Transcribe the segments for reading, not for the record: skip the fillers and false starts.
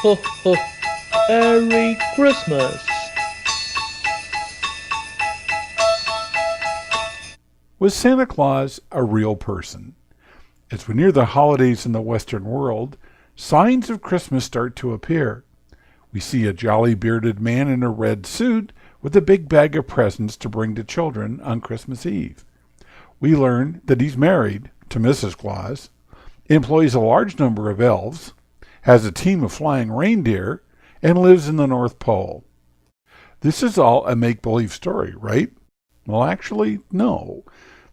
Ho ho, Merry Christmas! Was Santa Claus a real person? As we near the holidays in the Western world, signs of Christmas start to appear. We see a jolly bearded man in a red suit with a big bag of presents to bring to children on Christmas Eve. We learn that he's married to Mrs. Claus, employs a large number of elves, has a team of flying reindeer, and lives in the North Pole. This is all a make-believe story, right? Well, actually, no.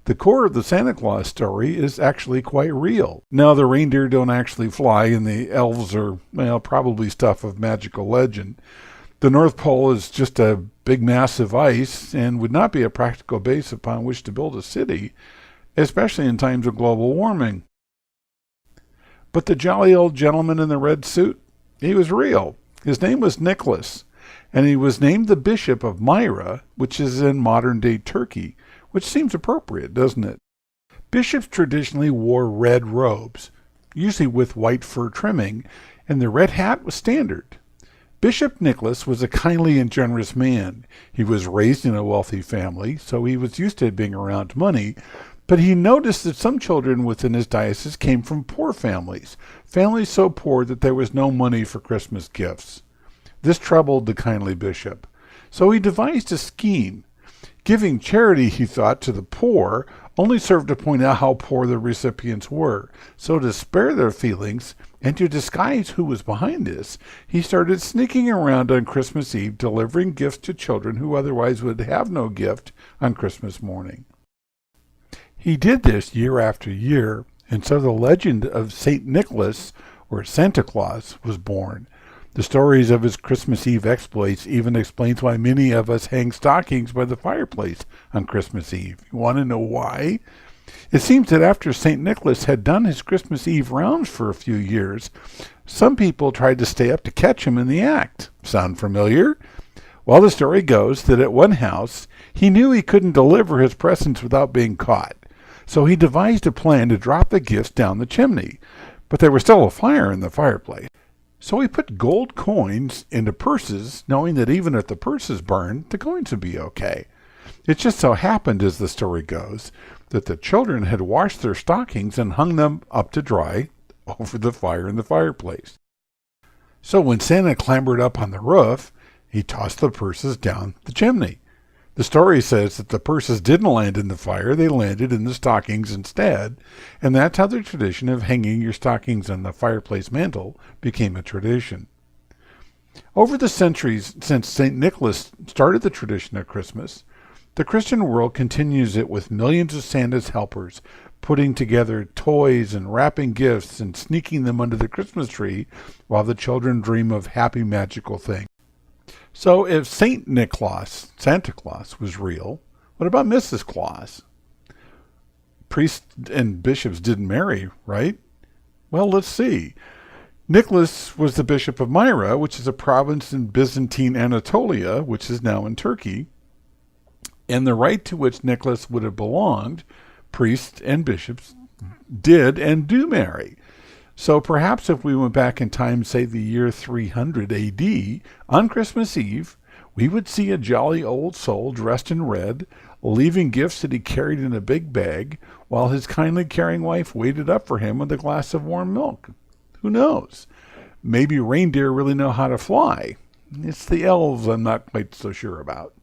The core of the Santa Claus story is actually quite real. Now, the reindeer don't actually fly, and the elves are, well, probably stuff of magical legend. The North Pole is just a big mass of ice and would not be a practical base upon which to build a city, especially in times of global warming. But the jolly old gentleman in the red suit, he was real. His name was Nicholas, and he was named the Bishop of Myra, which is in modern-day Turkey, which seems appropriate, doesn't it? Bishops traditionally wore red robes, usually with white fur trimming, and the red hat was standard. Bishop Nicholas was a kindly and generous man. He was raised in a wealthy family, so he was used to being around money, but he noticed that some children within his diocese came from poor families, families so poor that there was no money for Christmas gifts. This troubled the kindly bishop, so he devised a scheme. Giving charity, he thought, to the poor only served to point out how poor the recipients were. So to spare their feelings and to disguise who was behind this, he started sneaking around on Christmas Eve delivering gifts to children who otherwise would have no gift on Christmas morning. He did this year after year, and so the legend of St. Nicholas, or Santa Claus, was born. The stories of his Christmas Eve exploits even explains why many of us hang stockings by the fireplace on Christmas Eve. You want to know why? It seems that after St. Nicholas had done his Christmas Eve rounds for a few years, some people tried to stay up to catch him in the act. Sound familiar? Well, the story goes that at one house, he knew he couldn't deliver his presents without being caught. So he devised a plan to drop the gifts down the chimney. But there was still a fire in the fireplace. So he put gold coins into purses, knowing that even if the purses burned, the coins would be okay. It just so happened, as the story goes, that the children had washed their stockings and hung them up to dry over the fire in the fireplace. So when Santa clambered up on the roof, he tossed the purses down the chimney. The story says that the purses didn't land in the fire, they landed in the stockings instead, and that's how the tradition of hanging your stockings on the fireplace mantle became a tradition. Over the centuries since St. Nicholas started the tradition of Christmas, the Christian world continues it with millions of Santa's helpers, putting together toys and wrapping gifts and sneaking them under the Christmas tree while the children dream of happy magical things. So if St. Nicholas, Santa Claus, was real, what about Mrs. Claus? Priests and bishops didn't marry, right? Well, let's see. Nicholas was the bishop of Myra, which is a province in Byzantine Anatolia, which is now in Turkey, and the rite to which Nicholas would have belonged, priests and bishops did and do marry. So perhaps if we went back in time, say the year 300 AD, on Christmas Eve, we would see a jolly old soul dressed in red, leaving gifts that he carried in a big bag, while his kindly caring wife waited up for him with a glass of warm milk. Who knows? Maybe reindeer really know how to fly. It's the elves I'm not quite so sure about.